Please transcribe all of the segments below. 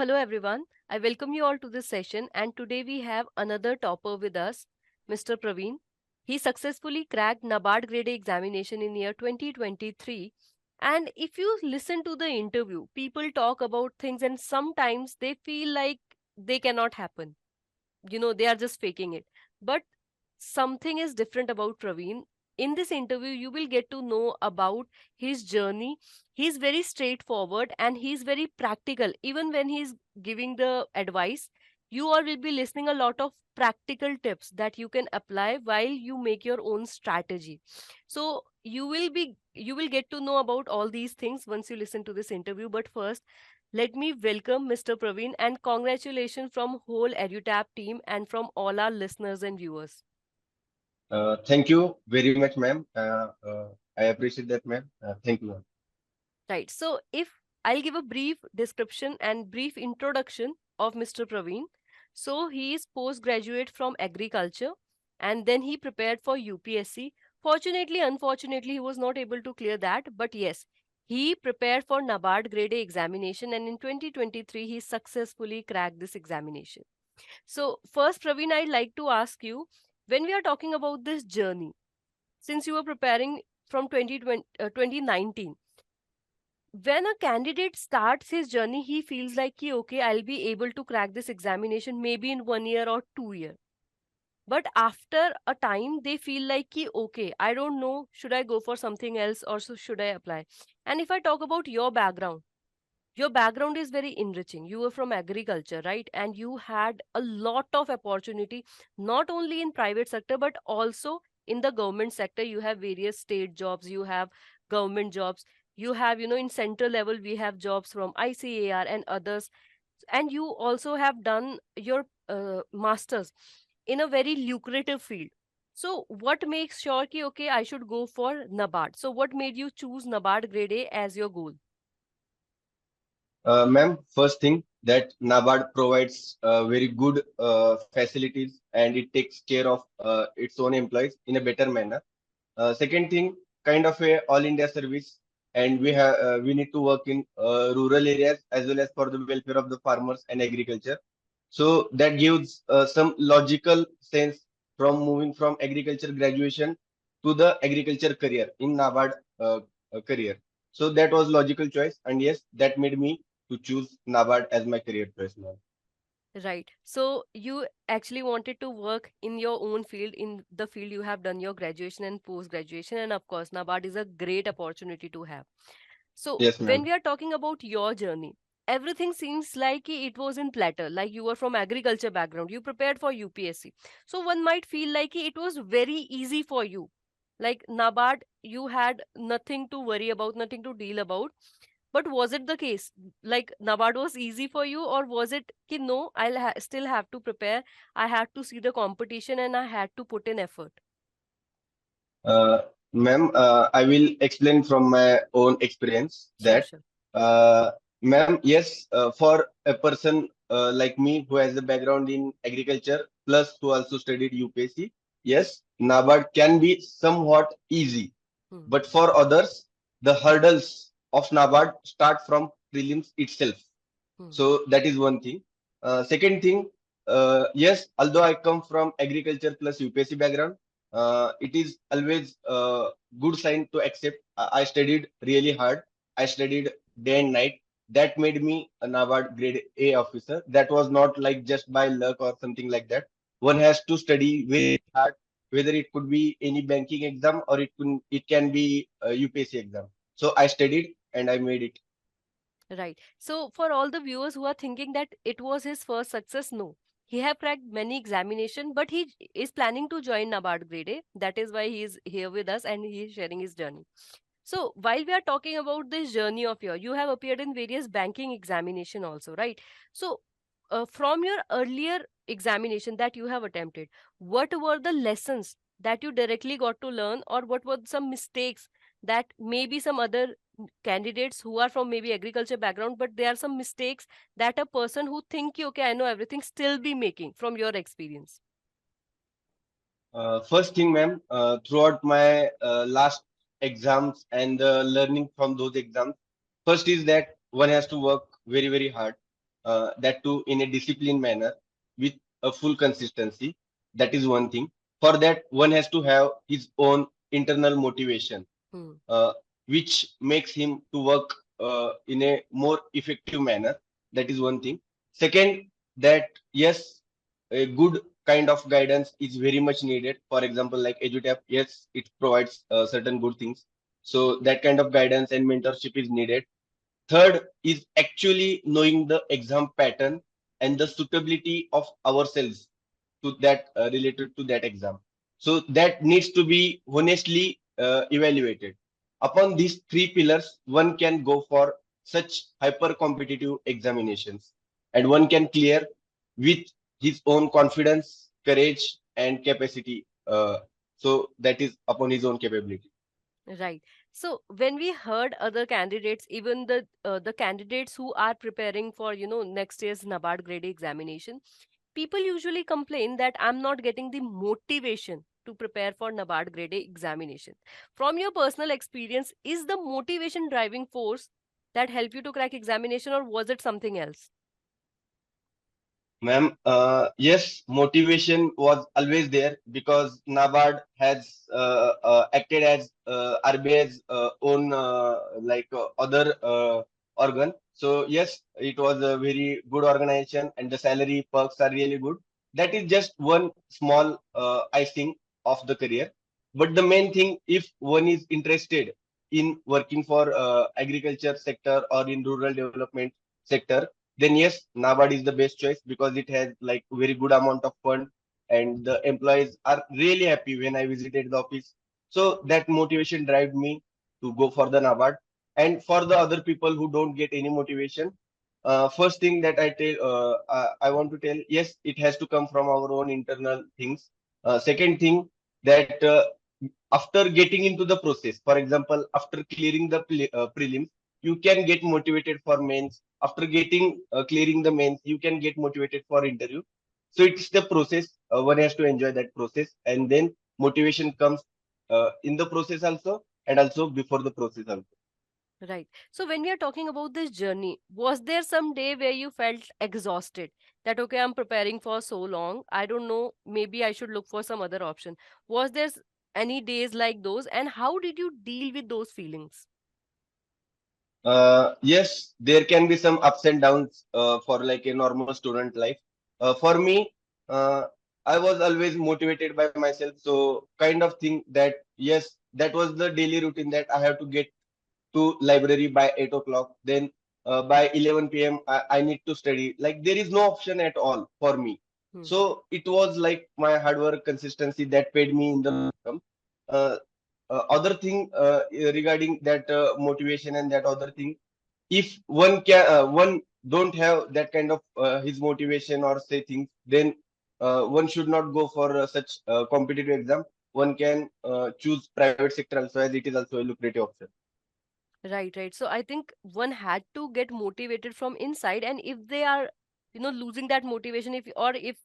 hello everyone. I welcome you all to this session, and today we have another topper with us, Mr. Pravin. He successfully cracked NABARD Grade A examination in year 2023. And if you listen to the interview, people talk about things and sometimes they feel like they cannot happen. They are just faking it. But something is different about Praveen. In this interview, you will get to know about his journey. He's very straightforward and he's very practical. Even when he's giving the advice, you all will be listening a lot of practical tips that you can apply while you make your own strategy. So you will get to know about all these things once you listen to this interview. But first, let me welcome Mr. Praveen and congratulations from whole EduTap team and from all our listeners and viewers. Thank you very much, ma'am. I appreciate that, ma'am. Thank you, ma'am. Right. So, if I'll give a brief description and brief introduction of Mr. Praveen. So, he is postgraduate from agriculture and then he prepared for UPSC. Fortunately, unfortunately, he was not able to clear that. But yes, he prepared for NABARD Grade A examination and in 2023, he successfully cracked this examination. So, first, Praveen, I'd like to ask you when we are talking about this journey, since you were preparing from 2019, when a candidate starts his journey, he feels like, okay, I'll be able to crack this examination maybe in 1 year or 2 year. But after a time, they feel like, okay, I don't know, should I go for something else or should I apply? And if I talk about your background is very enriching. You were from agriculture, right? And you had a lot of opportunity, not only in private sector but also in the government sector. You have various state jobs, you have government jobs, you have, in central level we have jobs from ICAR and others. And you also have done your masters in a very lucrative field. So what makes sure ki okay, I should go for NABARD? So what made you choose NABARD Grade A as your goal? Ma'am, first thing that NABARD provides very good facilities and it takes care of its own employees in a better manner. Second thing, kind of a all India service, and we need to work in rural areas as well as for the welfare of the farmers and agriculture. So that gives some logical sense from moving from agriculture graduation to the agriculture career in NABARD career. So that was logical choice, and yes, that made me to choose NABARD as my career choice now. Right. So you actually wanted to work in your own field, in the field you have done your graduation and post graduation. And of course, NABARD is a great opportunity to have. So Yes, when ma'am. we are talking about your journey, everything seems like it was in platter, like you were from agriculture background, you prepared for UPSC. So one might feel like it was very easy for you. Like NABARD, you had nothing to worry about, nothing to deal about. But was it the case? Like NABARD was easy for you, or was it ki no, still have to prepare, I had to see the competition and I had to put in effort? Uh, Ma'am, I will explain from my own experience Sure, that, sure. uh, ma'am, yes, for a person like me who has a background in agriculture plus who also studied UPSC, yes, NABARD can be somewhat easy. Hmm. But for others, the hurdles of NABARD start from prelims itself. Hmm. So that is one thing. Second thing, yes, although I come from agriculture plus UPSC background, it is always a good sign to accept. I studied really hard. I studied day and night. That made me a NABARD grade A officer. That was not like just by luck or something like that. One has to study very hard, whether it could be any banking exam or it can be a UPSC exam. So I studied and I made it. Right. So for all the viewers who are thinking that it was his first success, no. He have cracked many examination, but he is planning to join NABARD Grade A. That is why he is here with us and he is sharing his journey. So while we are talking about this journey of yours, you have appeared in various banking examination also, right? So from your earlier examination that you have attempted, what were the lessons that you directly got to learn, or what were some mistakes that maybe some other candidates who are from maybe agriculture background, but there are some mistakes that a person who think, okay, I know everything, still be making from your experience? First thing, ma'am, throughout my last exams and learning from those exams, first is that one has to work very, very hard. that too in a disciplined manner with a full consistency. That is one thing. For that, one has to have his own internal motivation, Hmm. uh, which makes him to work in a more effective manner. That is one thing. Second, that yes, a good kind of guidance is very much needed. For example, like EduTap, yes, it provides certain good things. So that kind of guidance and mentorship is needed. Third is actually knowing the exam pattern and the suitability of ourselves to that related to that exam. So that needs to be honestly evaluated. Upon these three pillars, one can go for such hyper competitive examinations and one can clear with his own confidence, courage, and capacity. So that is upon his own capability. Right. So when we heard other candidates, even the candidates who are preparing for, next year's NABARD Grade A examination, people usually complain that I'm not getting the motivation to prepare for NABARD Grade A examination. From your personal experience, is the motivation driving force that help you to crack examination, or was it something else? Ma'am, yes, motivation was always there because NABARD has acted as RBI's own other organ. So yes, it was a very good organization and the salary perks are really good. That is just one small icing of the career. But the main thing, if one is interested in working for agriculture sector or in rural development sector, then yes, NABARD is the best choice because it has like very good amount of fund and the employees are really happy when I visited the office. So that motivation drive me to go for the NABARD. And for the other people who don't get any motivation, first thing that I want to tell, yes, it has to come from our own internal things. Second thing that after getting into the process, for example, after clearing the prelims, you can get motivated for mains. After getting clearing the mains, you can get motivated for interview. So it's the process. One has to enjoy that process, and then motivation comes in the process also, and also before the process also. Right. So when we are talking about this journey, was there some day where you felt exhausted? That okay, I'm preparing for so long. I don't know, maybe I should look for some other option. Was there any days like those, and how did you deal with those feelings? Yes, there can be some ups and downs for like a normal student life. For me, uh, I was always motivated by myself. So kind of thing that yes, that was the daily routine that I have to get to library by 8 o'clock. Then by 11 p.m. I need to study. Like there is no option at all for me. Hmm. So it was like my hard work consistency that paid me in the long term. Uh, other thing regarding that motivation and that other thing, if one don't have that kind of his motivation or say things, then one should not go for such competitive exam. One can choose private sector also as it is also a lucrative option. Right, right. So I think one had to get motivated from inside, and if they are, losing that motivation, if or if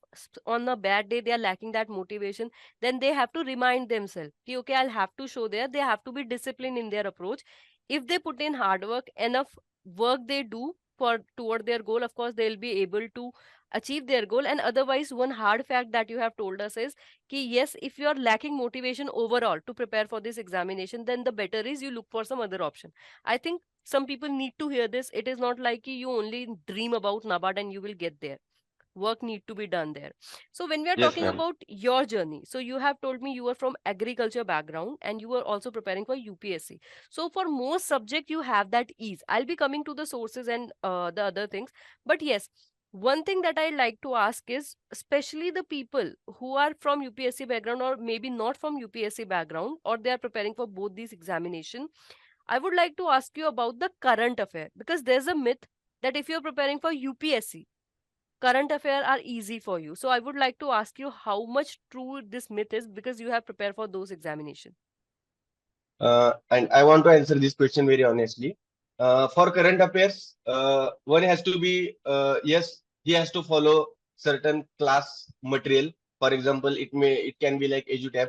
on a bad day they are lacking that motivation, then they have to remind themselves, कि, okay, I'll have to show there. They have to be disciplined in their approach. If they put in hard work, enough work they do for toward their goal, of course they'll be able to achieve their goal. And otherwise, one hard fact that you have told us is कि yes, if you are lacking motivation overall to prepare for this examination, then the better is you look for some other option. I think some people need to hear this. It is not like you only dream about NABARD and you will get there. Work need to be done there. So when we are Yes, talking ma'am. about your journey, so you have told me you were from agriculture background and you were also preparing for UPSC. So for most subject you have that ease. I'll be coming to the sources and the other things. But yes, one thing that I like to ask is, especially the people who are from UPSC background or maybe not from UPSC background, or they are preparing for both these examination, I would like to ask you about the current affair, because there's a myth that if you're preparing for UPSC, current affair are easy for you. So I would like to ask you how much true this myth is, because you have prepared for those examination. And I want to answer this question very honestly. For current affairs, one has to be yes, he has to follow certain class material. For example, it can be like EduTap.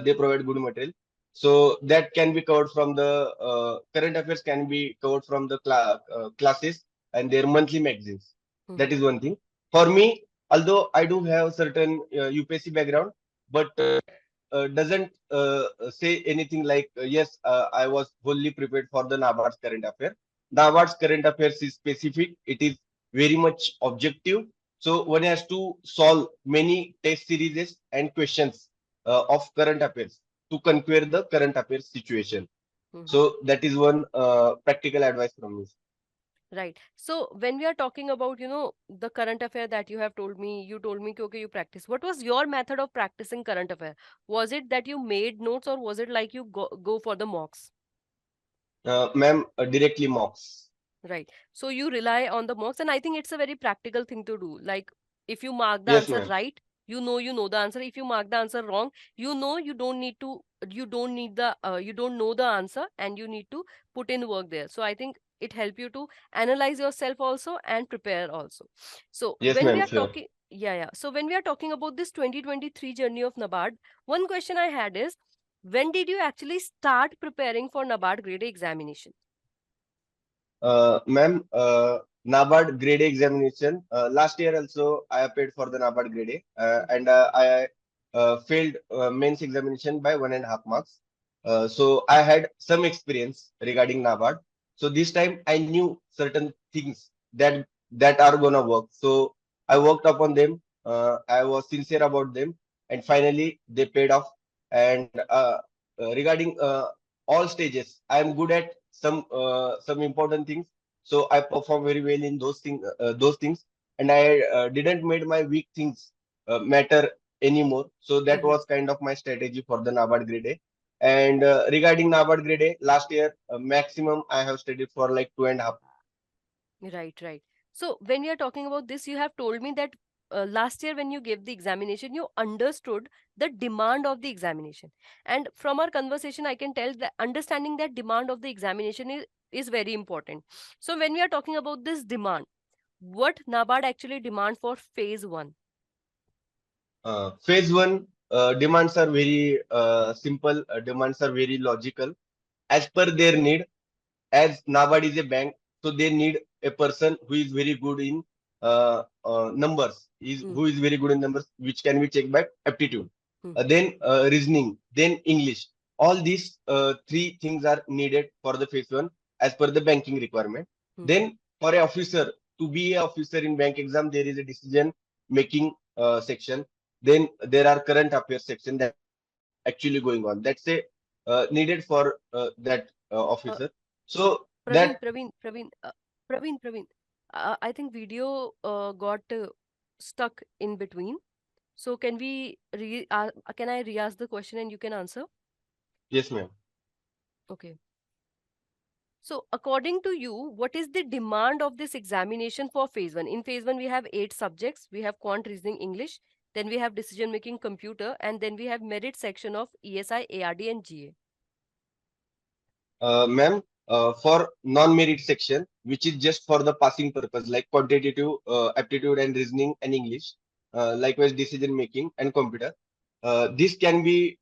They provide good material, so that can be covered from the current affairs can be covered from the classes and their monthly magazines. That is one thing. For me, although I do have certain UPSC background, but doesn't say anything like yes, I was fully prepared for the NABARD's current affair. NABARD's current affairs is specific. It is very much objective. So one has to solve many test series and questions of current affairs to conquer the current affairs situation. So that is one practical advice from me. Right. So when we are talking about, the current affair that you told me, कि, okay, you practice. What was your method of practicing current affair? Was it that you made notes or was it like you go for the mocks? Ma'am, directly mocks. Right. So you rely on the mocks, and I think it's a very practical thing to do. Like if you mark the Yes, answer ma'am. right, you know the answer. If you mark the answer wrong, you don't know the answer, and you need to put in work there. So I think it help you to analyze yourself also and prepare also. So Yes, when we ma'am. are Sure. talking, yeah, yeah. So when we are talking about this 2023 journey of NABARD, one question I had is, when did you actually start preparing for NABARD grade A examination? Ma'am, NABARD Grade A examination. Last year also, I applied for the NABARD Grade A, and I failed mains examination by 1.5 marks. So I had some experience regarding NABARD. So this time I knew certain things that are gonna work. So I worked upon them. I was sincere about them, and finally they paid off. And regarding all stages, I am good at some important things, so I perform very well in those things, and I didn't made my weak things matter anymore. So that was kind of my strategy for the NABARD Grade A. And regarding NABARD Grade A, last year maximum I have studied for like 2.5. Right, right. So when we are talking about this, you have told me that last year when you gave the examination, you understood the demand of the examination. And from our conversation, I can tell that understanding that demand of the examination is very important. So when we are talking about this demand, what NABARD actually demand for phase one? Phase one demands are very simple. Demands are very logical as per their need. As NABARD is a bank, so they need a person who is very good in numbers, Hmm, who is very good in numbers, which can be checked by aptitude. hmm, Then reasoning, then English. All these three things are needed for the phase one as per the banking requirement. hmm, Then for a officer to be a officer in bank exam, there is a decision making section. Then there are current affairs section that actually going on. That's a needed for that uh, officer. So Praveen, that Praveen, Praveen, Praveen. I think video got stuck in between. So can I re-ask the question and you can answer? yes, ma'am. Okay. So according to you, what is the demand of this examination for phase one? In phase one, we have 8 subjects. We have quant reasoning English. Then we have decision making computer, and then we have merit section of ESI, ARD, and GA. Ma'am, for non-merit section, which is just for the passing purpose, like quantitative aptitude and reasoning and English, likewise decision making and computer. This can be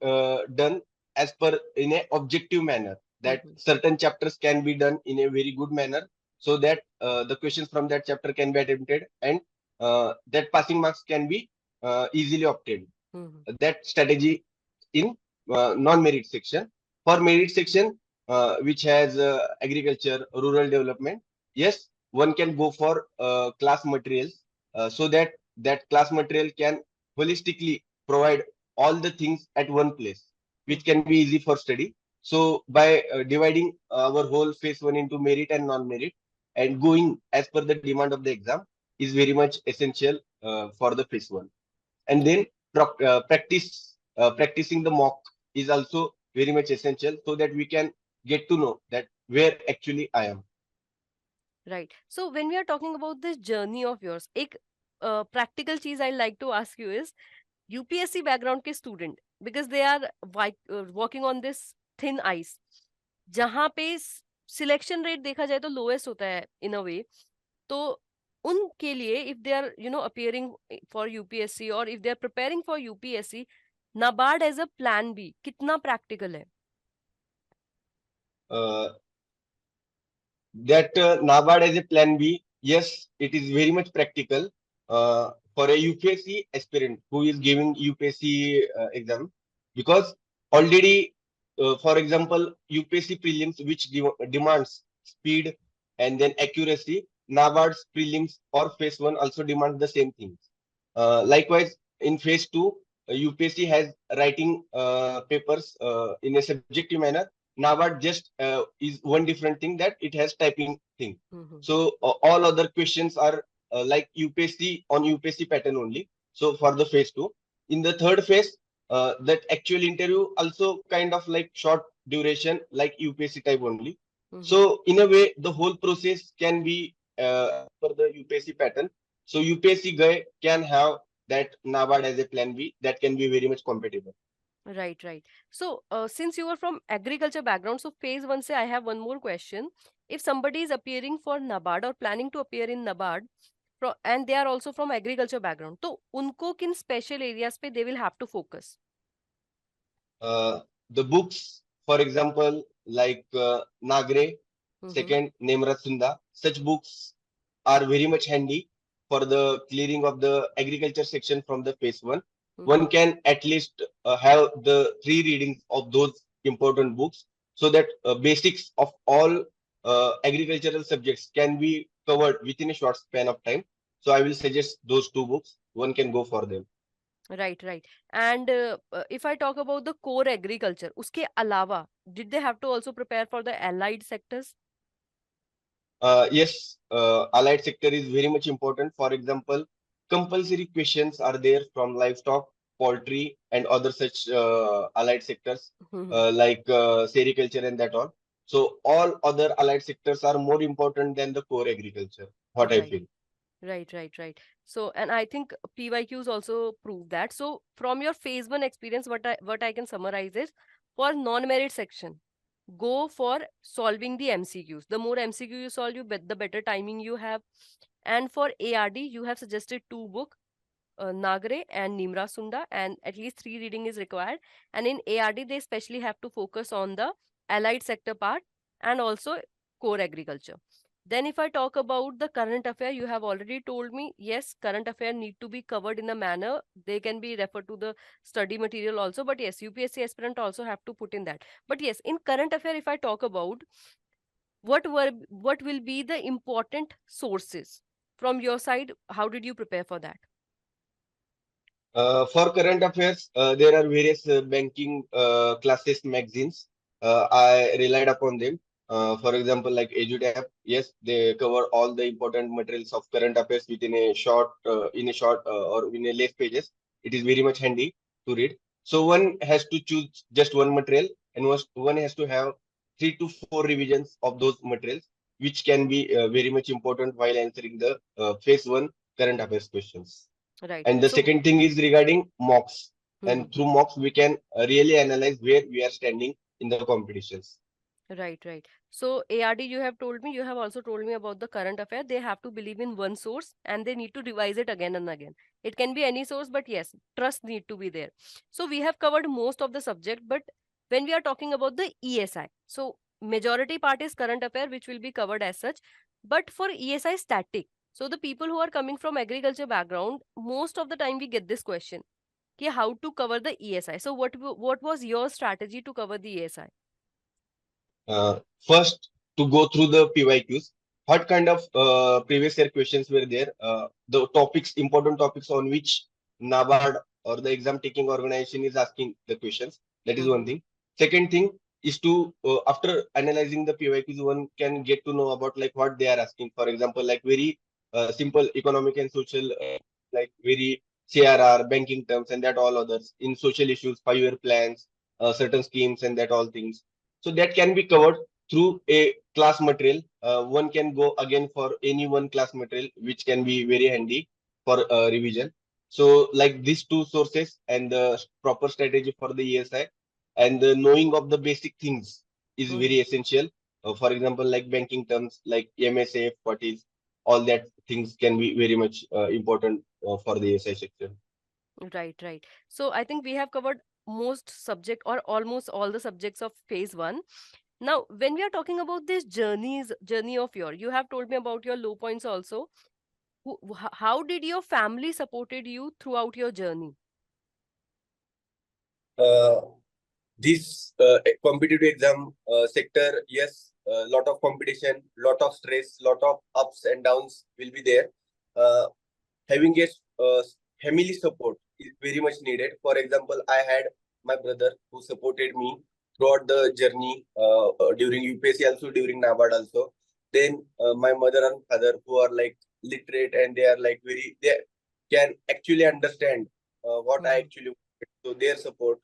done as per in a objective manner. That Mm-hmm. certain chapters can be done in a very good manner, so that the questions from that chapter can be attempted, and that passing marks can be easily obtained. Mm-hmm. That strategy in non-merit section. For merit section, which has agriculture, rural development, yes, one can go for class materials, so that that class material can holistically provide all the things at one place, which can be easy for study. So by dividing our whole phase one into merit and non-merit and going as per the demand of the exam is very much essential for the phase one. And then practicing the mock is also very much essential, so that we can get to know that where actually I am. Right. So when we are talking about this journey of yours, एक practical चीज I like to ask you is UPSC background के student, because they are walking on this thin ice, जहाँ पे selection rate देखा जाए तो lowest होता है इन अ वे, तो उनके लिए if they are appearing for UPSC और if they are preparing for UPSC, NABARD as a plan B कितना प्रैक्टिकल है? uh, that NABARD as a plan B. Yes, it is very much practical for a UPSC aspirant who is giving UPSC exam, because already, for example, UPSC prelims which demands speed and then accuracy, NABARD's prelims or phase one also demands the same things. Likewise, in phase two, UPSC has writing papers in a subjective manner. NABARD just is one different thing, that it has typing thing. Mhm. So all other questions are like UPSC on UPSC pattern only. So for the phase two, in the third phase, that actual interview also kind of like short duration, like UPSC type only. Mhm. So in a way, the whole process can be for the UPSC pattern. So UPSC guy can have that NABARD as a plan B that can be very much compatible. Right, right. So, since you are from agriculture background, so phase one say I have one more question. If somebody is appearing for NABARD or planning to appear in NABARD, and they are also from agriculture background, तो उनको किन special areas पे they will have to focus? The books, for example, like Nagre, Mm-hmm. second Nemratsunda, such books are very much handy for the clearing of the agriculture section from the phase one. Mm-hmm. One can at least have the three readings of those important books, so that basics of all agricultural subjects can be covered within a short span of time. So I will suggest those two books. One can go for them. Right, right. And if I talk about the core agriculture, उसके अलावा, did they have to also prepare for the allied sectors? Yes, allied sector is very much important. For example, compulsory questions are there from livestock, poultry, and other such allied sectors Mm-hmm. like sericulture and that all. So all other allied sectors are more important than the core agriculture. What I Right. feel. Right, right, right. So, and I think PYQs also prove that. So, from your phase one experience, what I can summarize is for non-merit section, go for solving the MCQs. The more MCQ you solve, the better timing you have. And for ARD, you have suggested two book, Nagare and Nimra Sunda, and at least three reading is required. And in ARD, they especially have to focus on the allied sector part and also core agriculture. Then, if I talk about the current affair, you have already told me, yes, current affair need to be covered in a manner. They can be referred to the study material also, but yes, UPSC aspirant also have to put in that. But yes, in current affair, if I talk about what will be the important sources from your side, how did you prepare for that? For current affairs, there are various banking classes magazines. I relied upon them. For example, like EduTap, yes, they cover all the important materials of current affairs within a short, or in a less pages. It is very much handy to read. So one has to choose just one material, and one has to have 3 to 4 revisions of those materials, which can be very much important while answering the phase one current affairs questions. Right. And the So, second thing is regarding mocks. hmm, And through mocks, we can really analyze where we are standing in the competitions. right, right. So, ARD, you have told me, you have also told me about the current affair. They have to believe in one source and they need to revise it again and again. It can be any source, but yes, trust need to be there. So, we have covered most of the subject, but when we are talking about the ESI, so majority part is current affair, which will be covered as such. But for ESI static, so the people who are coming from agriculture background, most of the time we get this question, कि how to cover the ESI. So, what was your strategy to cover the ESI? First, to go through the PYQs, what kind of previous year questions were there? The topics, important topics on which NABARD or the exam taking organization is asking the questions. That is one Mm-hmm. thing. Second thing is to, after analyzing the PYQs, one can get to know about like what they are asking. For example, like very simple economic and social, like very CRR, banking terms, and that all others in social issues, 5 year plans, certain schemes, and that all things. So that can be covered through a class material. One can go again for any one class material, which can be very handy for revision. So, like these two sources and the proper strategy for the ESI and the knowing of the basic things is Mm-hmm. very essential. For example, like banking terms, like MSA, what is all that things can be very much important for the ESI section. Right, right. So I think we have covered most subject or almost all the subjects of phase one. Now, when we are talking about this journey of your, you have told me about your low points also. How did your family supported you throughout your journey? Uh, this competitive exam sector, yes, a lot of competition, lot of stress, lot of ups and downs will be there. Uh, Having a uh, family support is very much needed. For example, I had my brother who supported me throughout the journey during UPSC, also during NABARD also. Then my mother and father who are like literate, and they are like they can actually understand what I Hmm. actually wanted. So their support,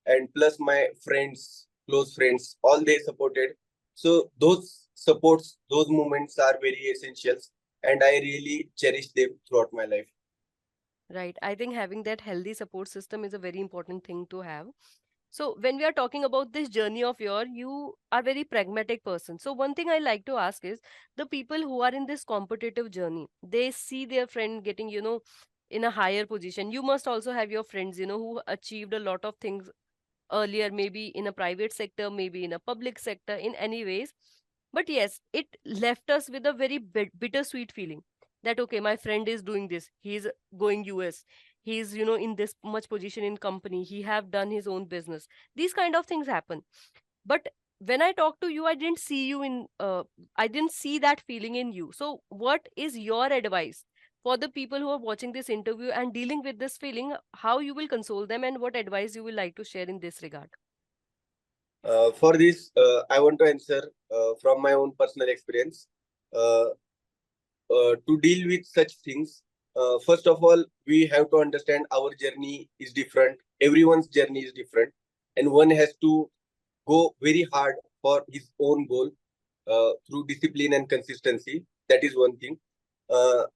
and plus my friends, close friends, all they supported. So those supports, those moments are very essentials, and I really cherish them throughout my life. Right. I think having that healthy support system is a very important thing to have. So when we are talking about this journey of your, you are very pragmatic person. So one thing I like to ask is the people who are in this competitive journey, they see their friend getting, in a higher position. You must also have your friends, who achieved a lot of things earlier, maybe in a private sector, maybe in a public sector, in any ways. But yes, it left us with a very bittersweet feeling that, okay, my friend is doing this. He's going US. He's, in this much position in company. He have done his own business. These kind of things happen. But when I talk to you, I didn't see that feeling in you. So what is your advice for the people who are watching this interview and dealing with this feeling? How you will console them, and what advice you will like to share in this regard? For this, I want to answer from my own personal experience. Uh, to deal with such things, first of all, we have to understand our journey is different. Everyone's journey is different, and one has to go very hard for his own goal through discipline and consistency. That is one thing.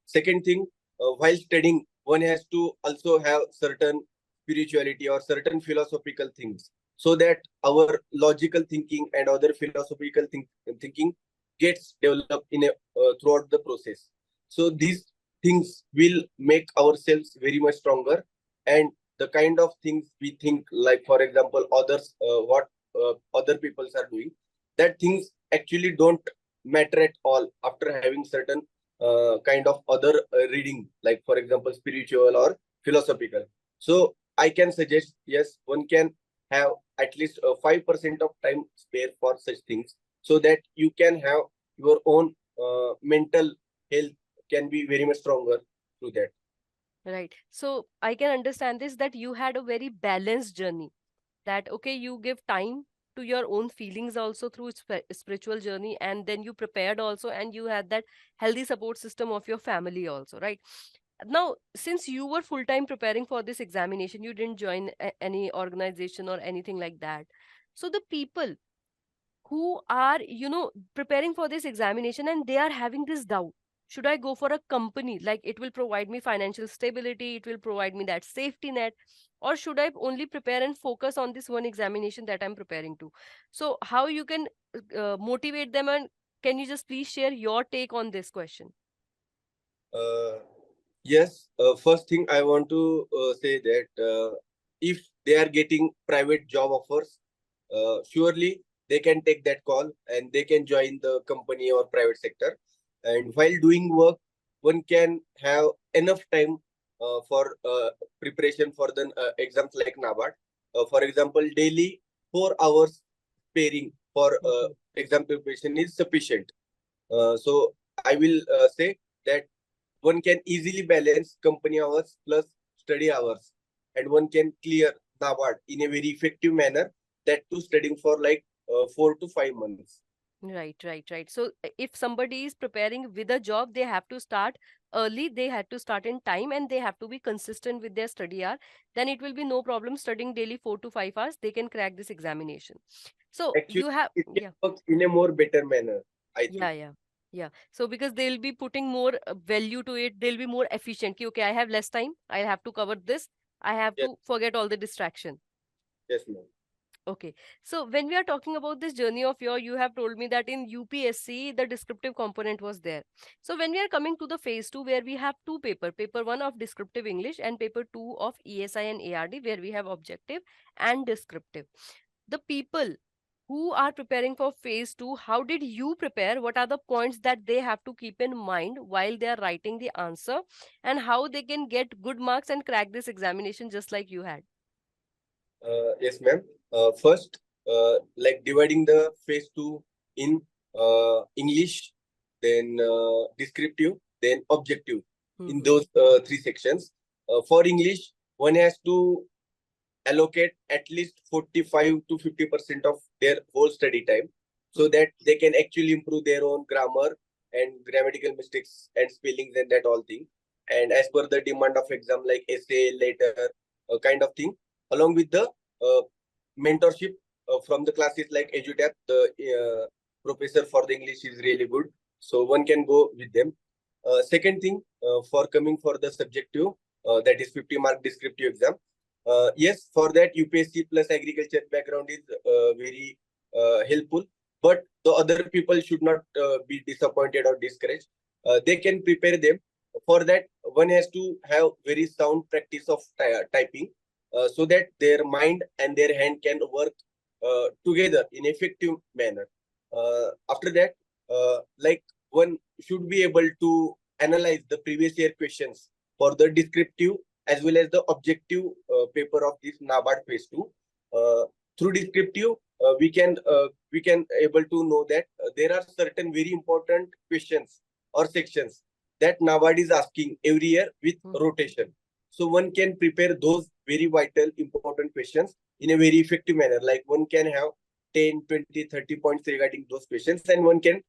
Second thing, while studying, one has to also have certain spirituality or certain philosophical things, so that our logical thinking and other philosophical thinking gets developed in a throughout the process. So these things will make ourselves very much stronger, and the kind of things we think, like for example, others, what other peoples are doing, that things actually don't matter at all after having certain kind of other reading, like for example spiritual or philosophical. So I can suggest, yes, one can have at least 5% of time spare for such things, so that you can have your own mental health can be very much stronger through that. Right. So I can understand this, that you had a very balanced journey. That, okay, you give time to your own feelings also through spiritual journey, and then you prepared also, and you had that healthy support system of your family also, right? Now, since you were full time preparing for this examination, you didn't join any organization or anything like that. So the people who are, preparing for this examination and they are having this doubt, should I go for a company, like it will provide me financial stability, it will provide me that safety net, or should I only prepare and focus on this one examination that I'm preparing to? So how you can motivate them, and can you just please share your take on this question? uh, Yes, first thing I want to say that if they are getting private job offers, surely they can take that call and they can join the company or private sector. And while doing work, one can have enough time for preparation for the exams like NABARD. For example, daily 4 hours pairing for Mhm. exam preparation is sufficient. So I will say that one can easily balance company hours plus study hours, and one can clear NABARD in a very effective manner, that too studying for like 4 to 5 months. Right, right, right. So if somebody is preparing with a job, they have to start early, they had to start in time, and they have to be consistent with their study hour. Then it will be no problem studying daily 4 to 5 hours. They can crack this examination. So Actually, you have, it can yeah, work in a more better manner, I yeah, think. yeah, yeah. So because they'll be putting more value to it, they'll be more efficient. Ki, okay, I have less time. I have to cover this. I have Yes, to forget all the distraction. yes, ma'am. Okay. So when we are talking about this journey of your, you have told me that in UPSC, the descriptive component was there. So when we are coming to the phase two, where we have two paper one of descriptive English and paper two of ESI and ARD, where we have objective and descriptive. The people who are preparing for phase 2, how did you prepare? What are the points that they have to keep in mind while they are writing the answer, and how they can get good marks and crack this examination just like you had? Yes, ma'am. First, like dividing the phase two in English, then descriptive, then objective. In Mhm. those three sections, for English, one has to allocate at least 45 to 50% of their whole study time, so Mhm. that they can actually improve their own grammar and grammatical mistakes and spellings and that all thing. And as per the demand of exam, like essay, letter, kind of thing, along with the uh, mentorship from the classes like EduTap, the professor for the English is really good, so one can go with them. Second thing, for coming for the subjective, that is 50-mark descriptive exam. Yes, for that UPSC plus agriculture background is very helpful, but the other people should not be disappointed or discouraged. They can prepare them. For that, one has to have very sound practice of typing, so that their mind and their hand can work together in effective manner. After that, like one should be able to analyze the previous year questions for the descriptive as well as the objective paper of this NABARD phase 2. Uh, Through descriptive, we can able to know that there are certain very important questions or sections that NABARD is asking every year with Mhm. rotation. So one can prepare those very vital, important questions in a very effective manner. Like one can have 10, 20, 30 points regarding those questions, and one can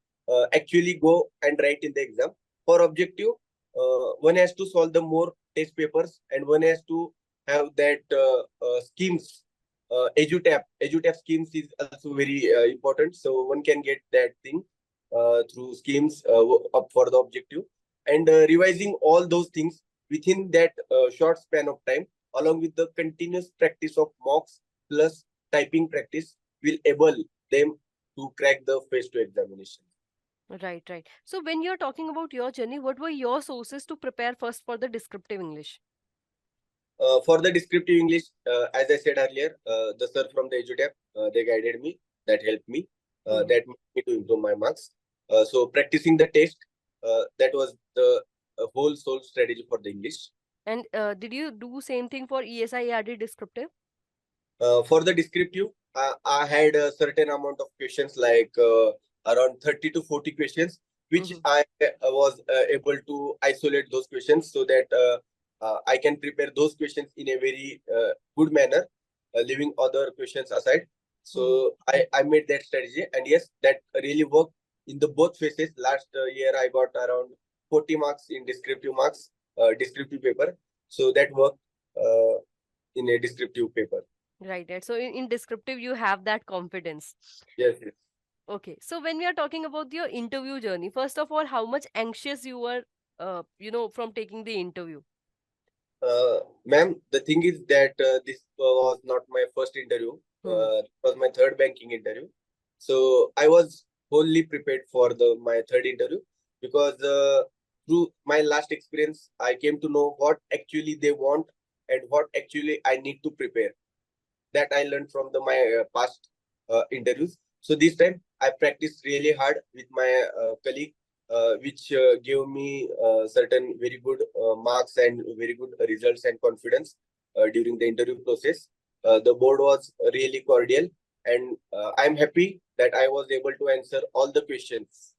actually go and write in the exam. For objective, one has to solve the more test papers, and one has to have that schemes. EduTap schemes is also very important, so one can get that thing through schemes up for the objective, and revising all those things within that short span of time, along with the continuous practice of mocks plus typing practice, will enable them to crack the phase 2 examination. Right, right. So when you're talking about your journey, what were your sources to prepare first for the descriptive English? For the descriptive English, as I said earlier, the sir from the EduTap, they guided me, that helped me, Mhm. that made me to improve my marks. So practicing the test, that was the whole sole strategy for the English. And did you do same thing for ESIRD descriptive? For the descriptive, I had a certain amount of questions, like around 30 to 40 questions, which Mhm. I was able to isolate those questions, so that I can prepare those questions in a very good manner, leaving other questions aside. Mhm. So I made that strategy, and yes, that really worked in the both phases. Last year, I got around 40 marks in descriptive paper. So that worked in a descriptive paper. Right, right. So in descriptive, you have that confidence. Yes, yes. Okay. So when we are talking about your interview journey, first of all, how much anxious you were, from taking the interview? Ma'am, the thing is that this was not my first interview. Hmm. It was my third banking interview. So I was wholly prepared for the my third interview, because through my last experience, I came to know what actually they want and what actually I need to prepare. That I learned from my past interviews. So this time I practiced really hard with my colleague, which gave me certain very good marks and very good results and confidence during the interview process. The board was really cordial, and I'm happy that I was able to answer all the questions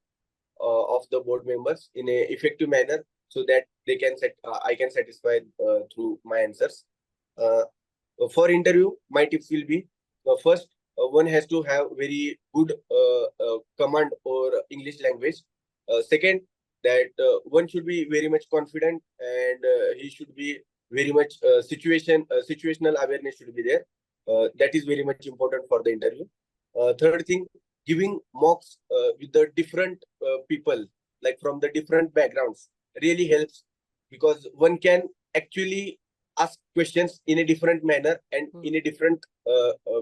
of the board members in a effective manner, so that I can satisfy through my answers. Uh, for interview, my tips will be, first, one has to have very good command or English language. Second, that one should be very much confident, and he should be very much situational awareness should be there. That is very much important for the interview. Third thing, giving mocks with the different people, like from the different backgrounds, really helps, because one can actually ask questions in a different manner and Hmm. in a different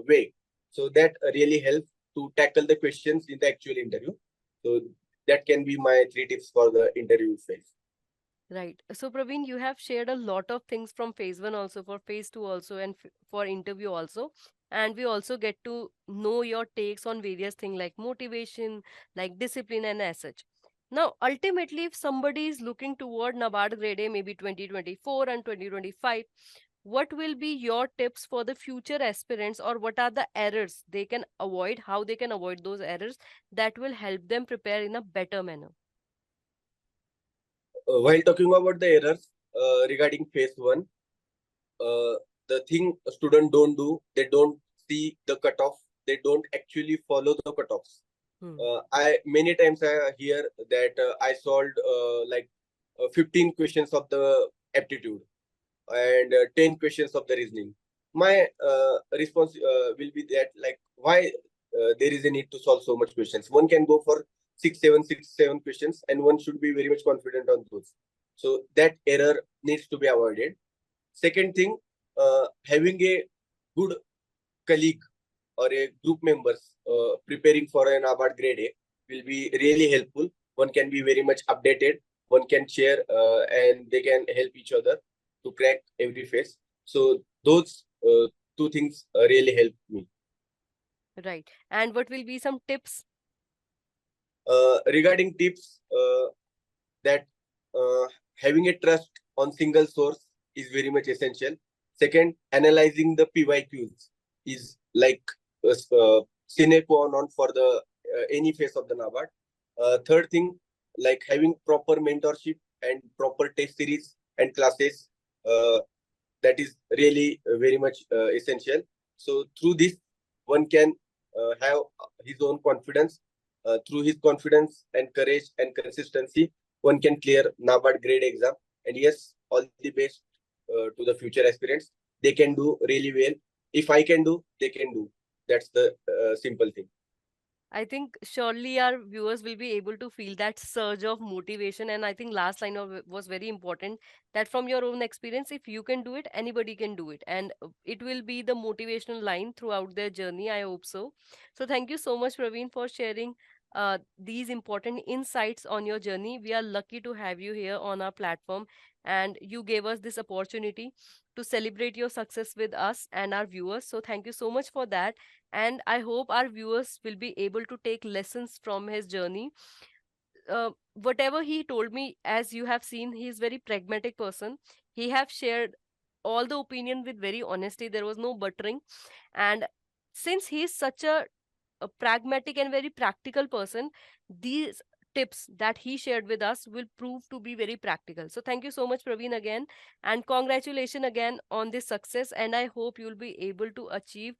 way. So that really helps to tackle the questions in the actual interview. So that can be my three tips for the interview phase. Right. So Praveen, you have shared a lot of things from phase 1 also, for phase 2 also, and for interview also. and we also get to know your takes on various things like motivation, like discipline, and as such. Now, ultimately, if somebody is looking toward NABARD Grade A, maybe 2024 and 2025, what will be your tips for the future aspirants, or what are the errors they can avoid, how they can avoid those errors that will help them prepare in a better manner? While talking about the errors regarding phase one, uh, the thing a student don't do, they don't see the cutoff, they don't actually follow the cutoffs. Hmm. I many times I hear that I solved 15 questions of the aptitude and 10 questions of the reasoning. My response will be that, like, why there is a need to solve so much questions? One can go for 6, 7 questions, and one should be very much confident on those. So that error needs to be avoided. Second thing, having a good colleague or a group members preparing for an NABARD Grade A will be really helpful. One can be very much updated. One can share and they can help each other to crack every phase. So those two things really help me. Right. And what will be some tips? Regarding tips, that uh, having a trust on single source is very much essential. Second, analyzing the PYQs is like sine qua non for the any phase of the NABARD. Third thing, like having proper mentorship and proper test series and classes, that is really very much essential. So through this, one can have his own confidence. Through his confidence and courage and consistency, one can clear NABARD grade exam. And yes, all the best to the future aspirants. They can do really well. If I can do, they can do. That's the simple thing. I think surely our viewers will be able to feel that surge of motivation. And I think last line of it was very important, that from your own experience, if you can do it, anybody can do it. And it will be the motivational line throughout their journey. I hope so. So thank you so much, Praveen, for sharing these important insights on your journey. We are lucky to have you here on our platform. And you gave us this opportunity to celebrate your success with us and our viewers. So thank you so much for that, and I hope our viewers will be able to take lessons from his journey. Whatever he told me, as you have seen, he is very pragmatic person. He have shared all the opinion with very honesty. There was no buttering, and since he is such a pragmatic and very practical person, these tips that he shared with us will prove to be very practical. So thank you so much, Praveen, again, and congratulations again on this success, and I hope you'll be able to achieve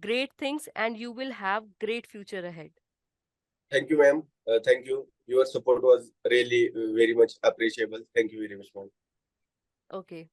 great things and you will have great future ahead. Thank you, ma'am. Thank you. Your support was really very much appreciable. Thank you very much, ma'am. Okay.